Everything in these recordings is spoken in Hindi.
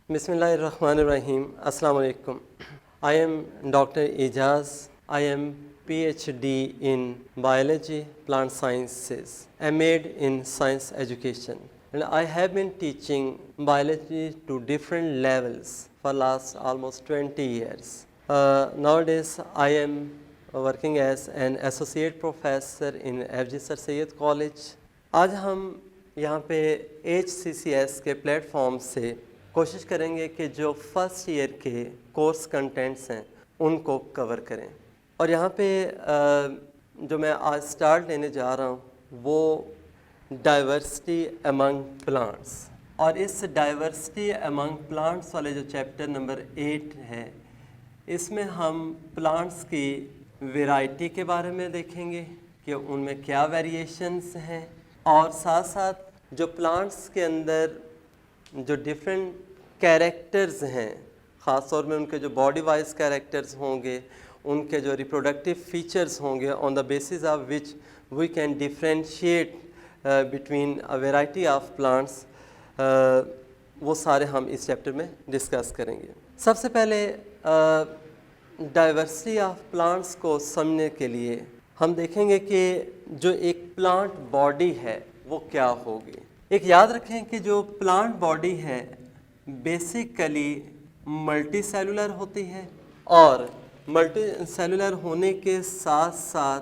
Bismillahirrahmanirrahim. Assalamu alaikum. I am Dr. Ijaz. I am PhD in biology, plant sciences, MAd in science education. And I have been teaching biology to different levels for last almost 20 years. Nowadays I am working as an associate professor in FG Sir Syed College. आज हम यहाँ पे HCCS के प्लेटफॉर्म से कोशिश करेंगे कि जो फर्स्ट ईयर के कोर्स कंटेंट्स हैं उनको कवर करें। और यहाँ पे जो मैं आज स्टार्ट लेने जा रहा हूँ वो डाइवर्सिटी अमंग प्लांट्स, और इस डाइवर्सिटी अमंग प्लांट्स वाले जो चैप्टर नंबर 8 है इसमें हम प्लांट्स की वैरायटी के बारे में देखेंगे कि उनमें क्या वेरिएशंस हैं, और साथ साथ जो प्लांट्स के अंदर जो डिफरेंट कैरेक्टर्स हैं, ख़ास तौर में उनके जो बॉडी वाइज कैरेक्टर्स होंगे, उनके जो रिप्रोडक्टिव फीचर्स होंगे, on the basis of which we can differentiate between a variety of plants, वो सारे हम इस चैप्टर में डिस्कस करेंगे। सबसे पहले डाइवर्सिटी ऑफ प्लांट्स को समझने के लिए हम देखेंगे कि जो एक प्लांट बॉडी है वो क्या होगी। एक याद रखें कि जो प्लांट बॉडी है बेसिकली मल्टी सेलुलर होती है, और मल्टी सेलुलर होने के साथ साथ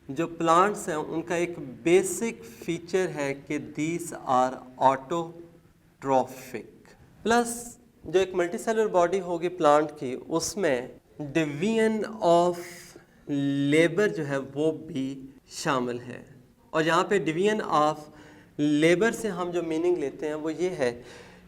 जो प्लांट्स हैं उनका एक बेसिक फीचर है कि दीज आर ऑटोट्रॉफिक। प्लस जो एक मल्टी सेलुलर बॉडी होगी प्लांट की, उसमें डिवीजन ऑफ लेबर जो है वो भी शामिल है। और यहाँ पे डिवीजन ऑफ लेबर से हम जो मीनिंग लेते हैं वो ये है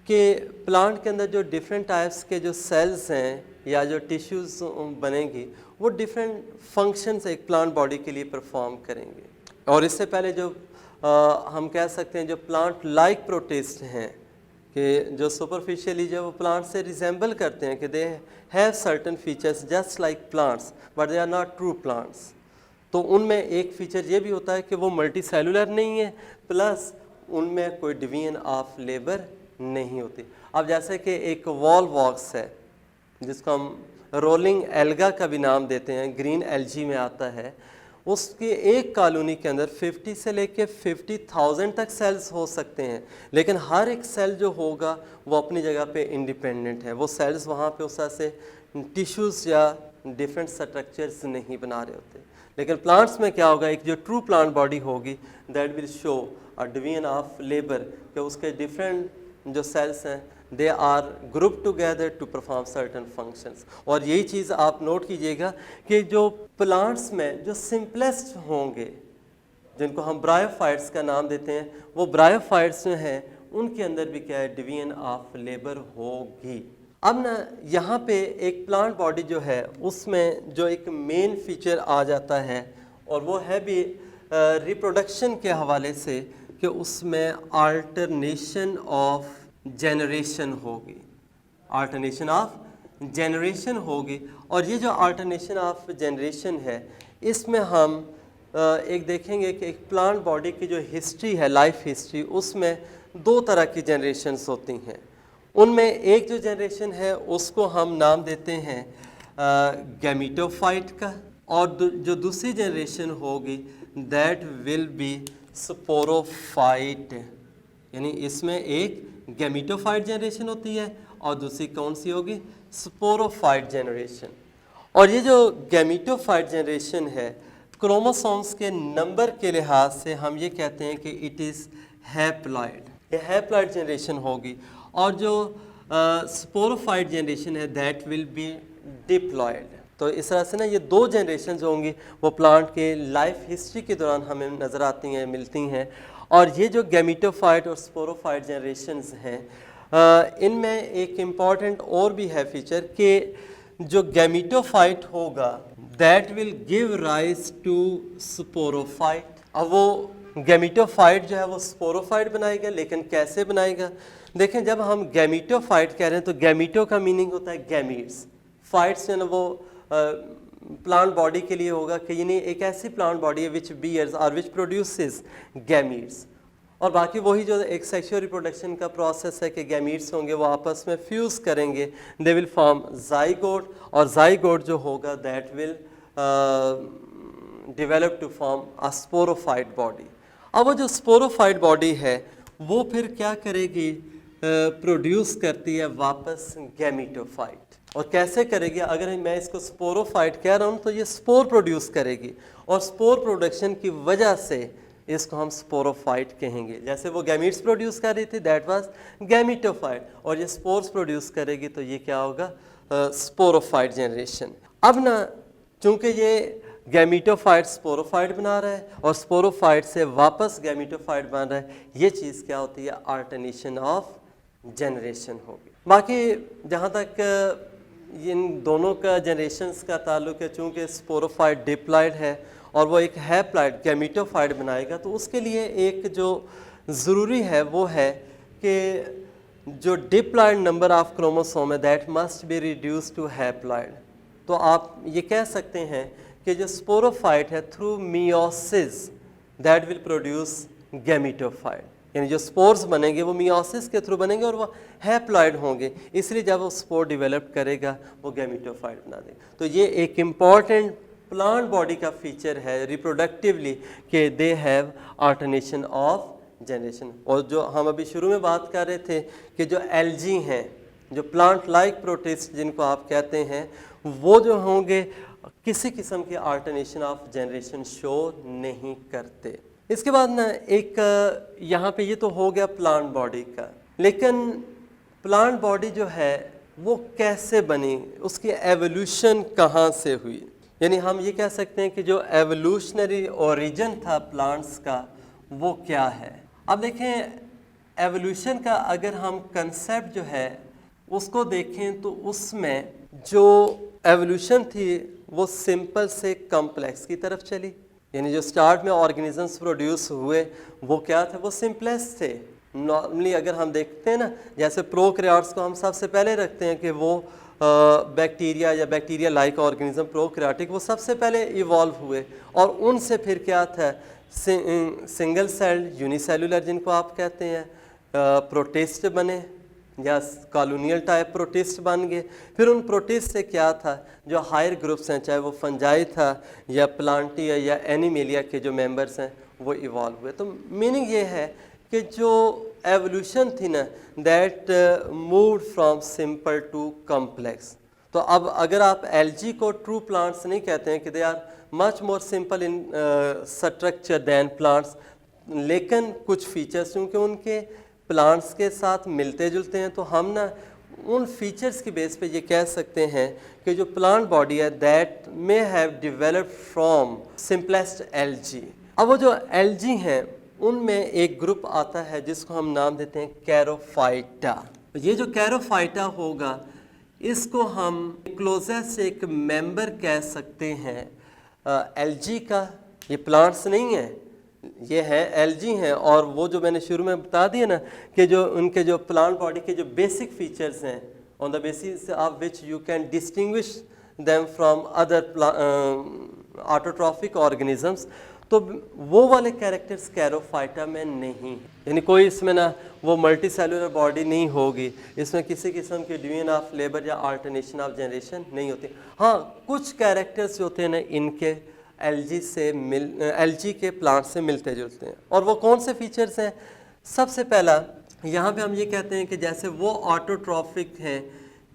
कि प्लांट के अंदर जो डिफरेंट टाइप्स के जो सेल्स हैं या जो टिश्यूज़ बनेंगी वो डिफरेंट फंक्शंस एक प्लांट बॉडी के लिए परफॉर्म करेंगे। और इससे पहले जो हम कह सकते हैं जो प्लांट लाइक प्रोटिस्ट हैं कि जो सुपरफिशियली जो वो प्लांट से रिजेंबल करते हैं कि they have certain features just like plants but they are not true plants. तो उनमें एक फीचर ये भी होता है कि वो मल्टी सेलुलर नहीं है, प्लस उनमें कोई डिवीजन ऑफ लेबर नहीं होती। अब जैसे कि एक वॉल वॉक्स है जिसको हम रोलिंग एल्गा का भी नाम देते हैं, ग्रीन एल्जी में आता है, उसके एक कॉलोनी के अंदर 50 से लेके 50,000 तक सेल्स हो सकते हैं, लेकिन हर एक सेल जो होगा वो अपनी जगह पे इंडिपेंडेंट है। वो सेल्स वहाँ पे उस तरह से टिश्यूज़ या डिफरेंट स्ट्रक्चर्स नहीं बना रहे होते। लेकिन प्लांट्स में क्या होगा, एक जो ट्रू प्लांट बॉडी होगी that will show a division of labour, कि उसके डिफरेंट जो सेल्स हैं they are group together to perform certain functions. और यही चीज़ आप नोट कीजिएगा कि जो प्लांट्स में जो सिंपलेस्ट होंगे, जिनको हम ब्रायोफाइट्स का नाम देते हैं, वो ब्रायोफाइट्स जो हैं उनके अंदर भी क्या है, डिवीजन ऑफ लेबर होगी। अब ना यहाँ पे एक प्लांट बॉडी जो है उसमें जो एक मेन फीचर आ जाता है और वो है भी रिप्रोडक्शन के हवाले से कि उसमें अल्टरनेशन ऑफ जनरेशन होगी, अल्टरनेशन ऑफ जनरेशन होगी। और ये जो अल्टरनेशन ऑफ जनरेशन है इसमें हम एक देखेंगे कि एक प्लांट बॉडी की जो हिस्ट्री है, लाइफ हिस्ट्री, उसमें दो तरह की जनरेशन्स होती हैं। उनमें एक जो जनरेशन है उसको हम नाम देते हैं गैमीटोफाइट का, और जो दूसरी जनरेशन होगी दैट विल बी स्पोरोफाइट। यानी इसमें एक गैमीटोफाइट जनरेशन होती है और दूसरी कौन सी होगी, स्पोरोफाइट जनरेशन। और ये जो गैमीटोफाइट जनरेशन है क्रोमोसोम्स के नंबर के लिहाज से हम ये कहते हैं कि इट इज़ हैप्लॉइड, ये हैप्लॉइड जनरेशन होगी। और जो स्पोरोफाइट जनरेशन है दैट विल बी डिप्लॉइड। तो इस तरह से ना ये दो जनरेशन होंगी वो प्लांट के लाइफ हिस्ट्री के दौरान हमें नज़र आती हैं, मिलती हैं। और ये जो गैमीटोफाइट और स्पोरोफाइट जनरेशन्स हैं इनमें एक इम्पॉर्टेंट और भी है फीचर कि जो गैमीटोफाइट होगा that will give rise to sporophyte. अब वो गैमीटोफाइट जो है वो स्पोरोफाइट बनाएगा, लेकिन कैसे बनाएगा? देखें, जब हम गैमीटोफाइट कह रहे हैं तो गैमीटो का मीनिंग होता है गैमीट्स, फाइट्स जो है ना वो प्लांट बॉडी के लिए होगा कि यानी एक ऐसी प्लांट बॉडी है विच बियर्स और विच प्रोड्यूसेस गैमीट्स। और बाकी वही जो एक सेक्सुअल रिप्रोडक्शन का प्रोसेस है कि गैमीट्स होंगे वो आपस में फ्यूज करेंगे, दे विल फॉर्म जाइगोट, और जाइगोट जो होगा that will develop to form a sporophyte body. अब वो जो स्पोरोफाइट बॉडी है वो फिर क्या करेगी, प्रोड्यूस करती है वापस गैमीटोफाइट। और कैसे करेगी, अगर मैं इसको स्पोरोफाइट कह रहा हूँ तो ये स्पोर प्रोड्यूस करेगी, और स्पोर प्रोडक्शन की वजह से इसको हम स्पोरोफाइट कहेंगे। जैसे वो गैमीट्स प्रोड्यूस कर रही थी दैट वाज गैमीटोफाइट, और ये स्पोर्स प्रोड्यूस करेगी तो ये क्या होगा, स्पोरोफाइट जनरेशन। अब ना चूंकि ये गैमीटोफाइट स्पोरोफाइट बना रहा है और स्पोरोफाइट से वापस गैमीटोफाइट बन रहा है, ये चीज़ क्या होती है, अल्टरनेशन ऑफ जनरेशन होगी। बाकी जहाँ तक इन दोनों का जनरेशन्स का ताल्लुक है, चूँकि स्पोरोफाइट डिप्लॉयड है और वो एक हैप्लॉयड गैमीटोफाइट बनाएगा, तो उसके लिए एक जो ज़रूरी है वो है कि जो डिप्लॉयड नंबर ऑफ क्रोमोसोम है that must be reduce to haploid. तो आप ये कह सकते हैं कि जो स्पोरोफाइट है through meiosis that will produce gametophyte, यानी जो स्पोर्स बनेंगे वो मियोसिस के थ्रू बनेंगे और वो हैप्लॉयड होंगे, इसलिए जब वो स्पोर डेवलप करेगा वो गैमीटोफाइट बना देगा। तो ये एक इम्पॉर्टेंट प्लांट बॉडी का फीचर है रिप्रोडक्टिवली कि they have alternation of generation. और जो हम अभी शुरू में बात कर रहे थे कि जो एल्जी हैं, जो प्लांट लाइक प्रोटिस्ट जिनको आप कहते हैं, वो जो होंगे किसी किस्म के अल्टरनेशन ऑफ जनरेशन शो नहीं करते। इसके बाद ना एक यहाँ पे ये तो हो गया प्लांट बॉडी का, लेकिन प्लांट बॉडी जो है वो कैसे बनी, उसकी एवोल्यूशन कहाँ से हुई, यानी हम ये कह सकते हैं कि जो एवोल्यूशनरी ओरिजिन था प्लांट्स का वो क्या है। अब देखें एवोल्यूशन का अगर हम कंसेप्ट जो है उसको देखें तो उसमें जो एवोल्यूशन थी वो सिंपल से कॉम्प्लेक्स की तरफ चली, यानी जो स्टार्ट में ऑर्गेनिजम्स प्रोड्यूस हुए वो क्या थे, वो सिंपलेस्ट थे। नॉर्मली अगर हम देखते हैं ना, जैसे प्रोकैरियोट्स को हम सबसे पहले रखते हैं कि वो बैक्टीरिया या बैक्टीरिया लाइक ऑर्गेनिज्म प्रोकैरियोटिक, वो सबसे पहले इवॉल्व हुए, और उनसे फिर क्या था सिंगल सेल्ड यूनिसेलुलर जिनको आप कहते हैं, प्रोटिस्ट बने या कॉलोनियल टाइप प्रोटिस्ट बन गए। फिर उन प्रोटिस्ट से क्या था, जो हायर ग्रुप्स हैं, चाहे वो फंजाई था या प्लांटिया या एनिमेलिया के जो मेंबर्स हैं वो इवॉल्व हुए। तो मीनिंग ये है कि जो एवोल्यूशन थी ना that moved from simple to complex. तो अब अगर आप एल्जी को ट्रू प्लांट्स नहीं कहते हैं कि they are much more simple in structure than plants, लेकिन कुछ फीचर्स क्योंकि उनके प्लांट्स के साथ मिलते जुलते हैं, तो हम ना उन फीचर्स की बेस पे ये कह सकते हैं कि जो प्लांट बॉडी है that may have developed from simplest algae. अब वो जो एल्जी हैं उनमें एक ग्रुप आता है जिसको हम नाम देते हैं कैरोफाइटा। ये जो कैरोफाइटा होगा इसको हम क्लोजेस्ट एक मेंबर कह सकते हैं एल्जी का। ये प्लांट्स नहीं है, ये है एल्जी हैं, और वो जो मैंने शुरू में बता दिया ना कि जो उनके जो प्लांट बॉडी के जो बेसिक फीचर्स हैं on the basis of which you can distinguish them from other autotrophic organisms, तो वो वाले कैरेक्टर्स कैरोफाइटा में नहीं, यानी कोई इसमें ना वो मल्टी सेलुलर बॉडी नहीं होगी, इसमें किसी किस्म की डिवीजन ऑफ लेबर या अल्टरनेशन ऑफ जनरेशन नहीं होती। हाँ, कुछ कैरेक्टर्स होते हैं ना इनके एल्जी के प्लांट से मिलते जुलते हैं, और वो कौन से फीचर्स हैं। सबसे पहला यहाँ पे हम ये कहते हैं कि जैसे वो ऑटोट्रॉफिक हैं,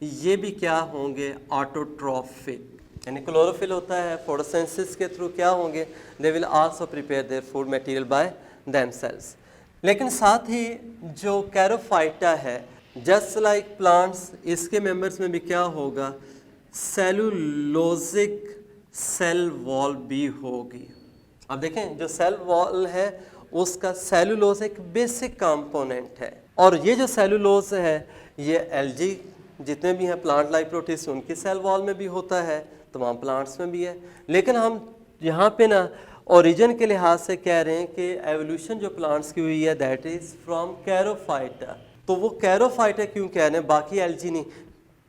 ये भी क्या होंगे, ऑटोट्रॉफिक, यानी क्लोरोफिल होता है, फोटोसिंथेसिस के थ्रू क्या होंगे, they will also prepare their food material by themselves. लेकिन साथ ही जो कैरोफाइटा है जस्ट लाइक प्लांट्स, इसके मेंबर्स में भी क्या होगा, सेलुलोजिक सेल वॉल भी होगी। अब देखें जो सेल वॉल है उसका सेलुलोज एक बेसिक कंपोनेंट है, और ये जो सेलुलोज है ये एल्जी जितने भी हैं प्लांट लाइक प्रोटिस्ट उनकी सेल वॉल में भी होता है, तमाम प्लांट्स में भी है। लेकिन हम यहाँ पे ना ओरिजिन के लिहाज से कह रहे हैं कि एवोल्यूशन जो प्लांट्स की हुई है दैट इज़ फ्रॉम कैरोफाइटा। तो वो कैरोफाइटा क्यों कह रहे हैं, बाकी एल्जी नहीं,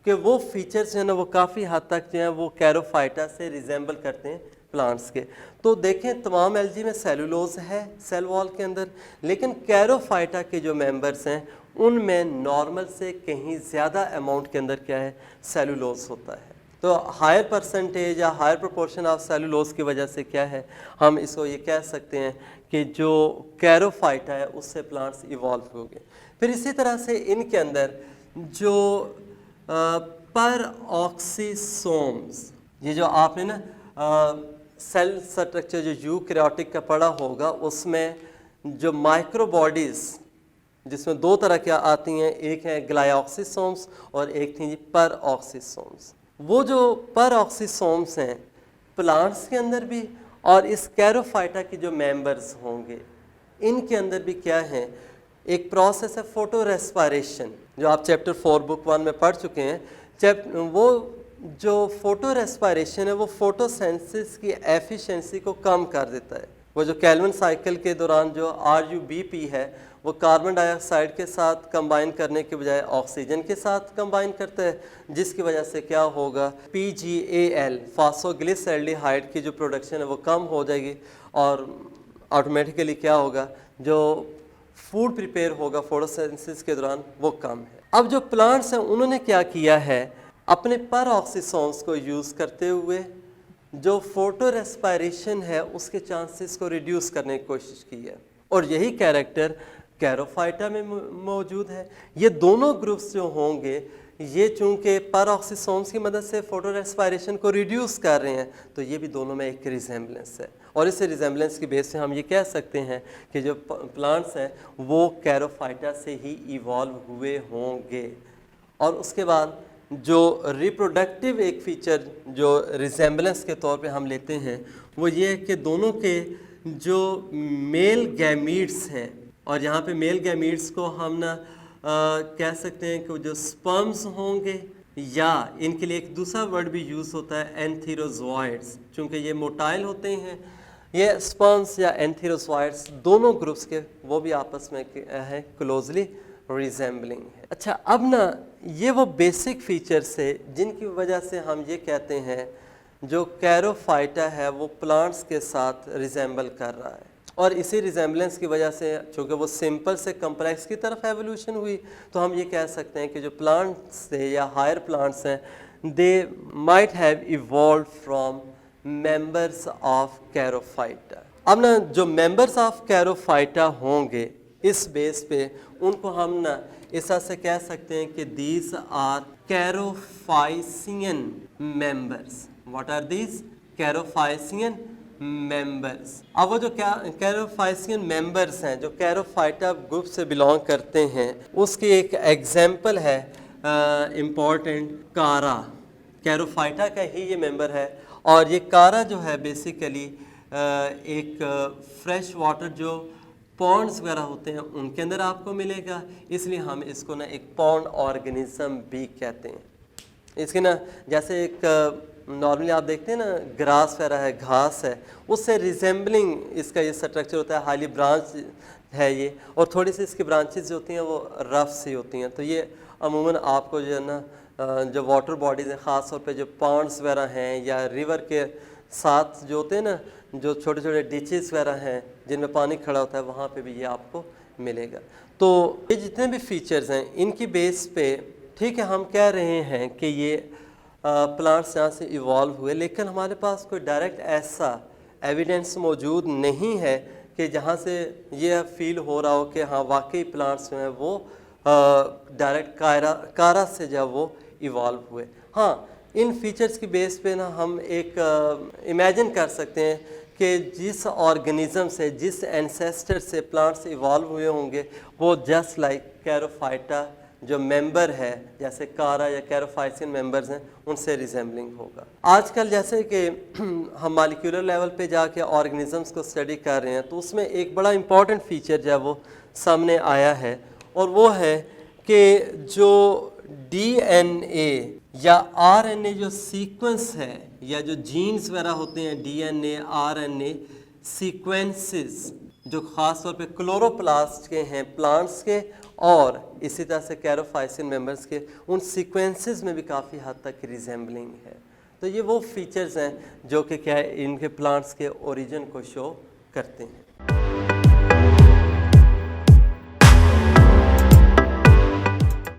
कि वो फीचर्स हैं ना वो काफ़ी हद तक जो है वो कैरोफाइटा से रिजेंबल करते हैं प्लांट्स के। तो देखें तमाम एल्गी में सेलुलोज है सेल वॉल के अंदर, लेकिन कैरोफाइटा के जो मेंबर्स हैं उनमें नॉर्मल से कहीं ज़्यादा अमाउंट के अंदर क्या है, सेलुलोज होता है। तो हायर परसेंटेज या हायर प्रोपोर्शन ऑफ सेलुलोज की वजह से क्या है, हम इसको ये कह सकते हैं कि जो कैरोफाइटा है उससे प्लांट्स इवॉल्व हो गए। फिर इसी तरह से इनके अंदर जो पर ऑक्सीसोम्स, ये जो आपने ना सेल स्ट्रक्चर जो यूकैरियोटिक का पढ़ा होगा, उसमें जो माइक्रोबॉडीज़ जिसमें दो तरह की आती हैं, एक है ग्लाइऑक्सीसोम्स और एक थी पर ऑक्सीसोम्स। वो जो पर ऑक्सीसोम्स हैं प्लांट्स के अंदर भी और इस कैरोफाइटा के जो मेंबर्स होंगे इनके अंदर भी क्या है, एक प्रोसेस है फोटो रेस्पायरेशन, जो आप चैप्टर 4 बुक 1 में पढ़ चुके हैं। वो जो फोटो रेस्पायरेशन है वो फोटोसेंसिस की एफिशिएंसी को कम कर देता है। वो जो कैल्विन साइकिल के दौरान जो RUBP है वो कार्बन डाइऑक्साइड के साथ कंबाइन करने के बजाय ऑक्सीजन के साथ कंबाइन करता है, जिसकी वजह से क्या होगा, PGAL फास्फोग्लिसरल्डिहाइड की जो प्रोडक्शन है वो कम हो जाएगी और ऑटोमेटिकली क्या होगा, जो फूड प्रिपेयर होगा फोटोसिंथेसिस के दौरान वो कम है। अब जो प्लांट्स हैं उन्होंने क्या किया है, अपने पर ऑक्सीसोम्स को यूज़ करते हुए जो फोटो रेस्पायरेशन है उसके चांसेस को रिड्यूस करने की कोशिश की है, और यही कैरेक्टर कैरोफाइटा में मौजूद है। ये दोनों ग्रुप्स जो होंगे ये चूंकि पर ऑक्सीसोम्स की मदद से फोटो रेस्पायरेशन को रिड्यूस कर रहे हैं, तो ये भी दोनों में एक रिजेम्बलेंस है, और इस रिजेम्बलेंस की बेस से हम ये कह सकते हैं कि जो प्लांट्स हैं वो कैरोफाइटा से ही इवॉल्व हुए होंगे। और उसके बाद जो रिप्रोडक्टिव एक फीचर जो रिजेम्बलेंस के तौर पे हम लेते हैं वो ये है कि दोनों के जो मेल गैमीट्स हैं, और यहाँ पे मेल गैमीट्स को हम ना कह सकते हैं कि जो स्पर्म्स होंगे, या इनके लिए एक दूसरा वर्ड भी यूज़ होता है एंथीरोजॉइड्स, चूँकि ये मोटाइल होते हैं। ये स्पर्म्स या एंथीरोजॉइड्स दोनों ग्रुप्स के वो भी आपस में है क्लोजली रिजेंबलिंग है। अच्छा, अब ना ये वो बेसिक फीचर्स है जिनकी वजह से हम ये कहते हैं जो कैरोफाइटा है वो प्लांट्स के साथ रिजेंबल कर रहा है, और इसी रिजेंबलेंस की वजह से चूँकि वो सिंपल से कम्प्लेक्स की तरफ एवोल्यूशन हुई, तो हम ये कह सकते हैं कि जो प्लांट्स थे या हायर प्लांट्स हैं they might have evolve from members of charophyta. अब ना जो मेंबर्स ऑफ कैरोफाइटा होंगे इस बेस पे उनको हम ना इस तरह से कह सकते हैं कि these are charophycean members. What are these? Charophycean members. अब वो जो कैरोफाइसियन मेंबर्स हैं जो कैरोफाइटा ग्रुप से बिलोंग करते हैं, उसकी एक एग्जांपल है इम्पॉर्टेंट कारा। कैरोफाइटा का ही ये मेंबर है, और ये कारा जो है बेसिकली एक फ्रेश वाटर जो पॉन्ड्स वगैरह होते हैं उनके अंदर आपको मिलेगा, इसलिए हम इसको ना एक पॉन्ड ऑर्गेनिज्म भी कहते हैं। इसके ना जैसे एक नॉर्मली आप देखते हैं ना ग्रास वगैरह है, घास है, उससे रिजेंबलिंग इसका ये स्ट्रक्चर होता है, हाईली ब्रांच है ये, और थोड़ी सी इसकी ब्रांचेस जो होती हैं वो रफ सी होती हैं। तो ये अमूमन आपको जो है ना जो वाटर बॉडीज़ हैं, ख़ास तौर पे जो पॉन्ड्स वगैरह हैं या रिवर के साथ जो होते हैं ना, जो छोटे छोटे डिचेस वगैरह हैं जिनमें पानी खड़ा होता है, वहाँ पे भी ये आपको मिलेगा। तो ये जितने भी फीचर्स हैं इनकी बेस पे ठीक है हम कह रहे हैं कि ये प्लांट्स यहाँ से इवॉल्व हुए, लेकिन हमारे पास कोई डायरेक्ट ऐसा एविडेंस मौजूद नहीं है कि जहाँ से ये फील हो रहा हो कि हाँ वाकई प्लांट्स जो हैं वो डायरेक्ट कारा से जब वो इवॉल्व हुए। हाँ, इन फीचर्स की बेस पे ना हम एक इमेजिन कर सकते हैं कि जिस ऑर्गेनिज्म से, जिस एंसेस्टर से प्लांट्स इवॉल्व हुए होंगे वो जस्ट लाइक कैरोफाइटा जो मेंबर है, जैसे कारा या कैरोफाइसियन मेंबर्स हैं, उनसे रिजेंबलिंग होगा। आजकल जैसे कि हम मॉलिक्यूलर लेवल पे जाके ऑर्गेनिजम्स को स्टडी कर रहे हैं, तो उसमें एक बड़ा इंपॉर्टेंट फीचर जो है वो सामने आया है, और वो है कि जो DNA या RNA जो सीक्वेंस है या जो जीन्स वगैरह होते हैं, DNA RNA सीक्वेंसेस जो ख़ास तौर पे क्लोरोप्लास्ट के हैं प्लांट्स के, और इसी तरह से कैरोफाइसियन मेंबर्स के, उन सीक्वेंसेस में भी काफ़ी हद तक रिजेंबलिंग है। तो ये वो फीचर्स हैं जो कि क्या है इनके प्लांट्स के ओरिजिन को शो करते हैं।